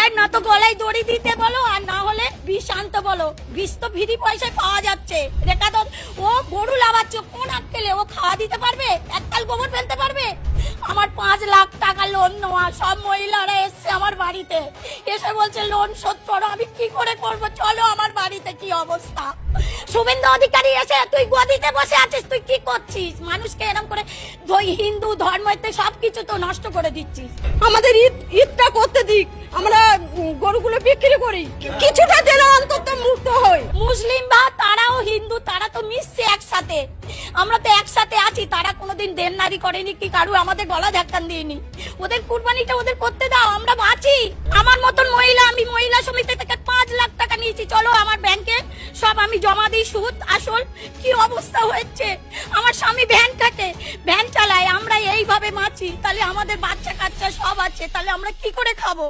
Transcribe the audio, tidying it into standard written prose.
আর না তো গলায় দড়ি দিতে বলো, আর না হলে বিষ আনতে বলো। বিষ তো ফ্রি পয়সায় পাওয়া যাচ্ছে। রেখা তো ও গরু লাগাচ্ছে, কোন আক্কেলে ও খাওয়া দিতে পারবে? এককাল গোবর ফেলতে পারবে? আমার 5 লাখ টাকা লোন নেওয়া, সব মহিলারা এসছে আমার বাড়িতে, এসে বলছে লোন শোধ করো। আমি কি করে করবো? চলো আমার বাড়িতে, কি অবস্থা। শুভেন্দু অধিকারী এসে, তুই গদিতে বসে আছিস, তুই কি করছিস? মানুষকে এরকম করে হিন্দু ধর্মতে সবকিছু তো নষ্ট করে দিচ্ছিস। আমাদের ঈদটা করতে দিক, আমরা গরুগুলো বিক্রি করি, কিছুটা যেন অন্তত মুক্ত হই। মুসলিম বা তারাও হিন্দু, তারা তো মিশছে একসাথে, আমরা তো একসাথে আছি। তারা কোনোদিন দেননারি করেনি কি কারু আমাদের গলা ধাক্কান দিইনি। ওদের কুরবানিটা ওদের করতে দাও, আমরা বাঁচি। আমার মতন মহিলা, আমি মহিলা সমিতি থেকে 5 লাখ টাকা নিয়েছি, চলো আমার ব্যাংকে সব আমি জমা দিই, সুদ আসল। কি অবস্থা হচ্ছে, আমার স্বামী ভ্যান কাটে, ভ্যান চালায়, আমরা এইভাবে বাঁচি। তাহলে আমাদের বাচ্চা কাচ্চা সব আছে, তাহলে আমরা কি করে খাবো?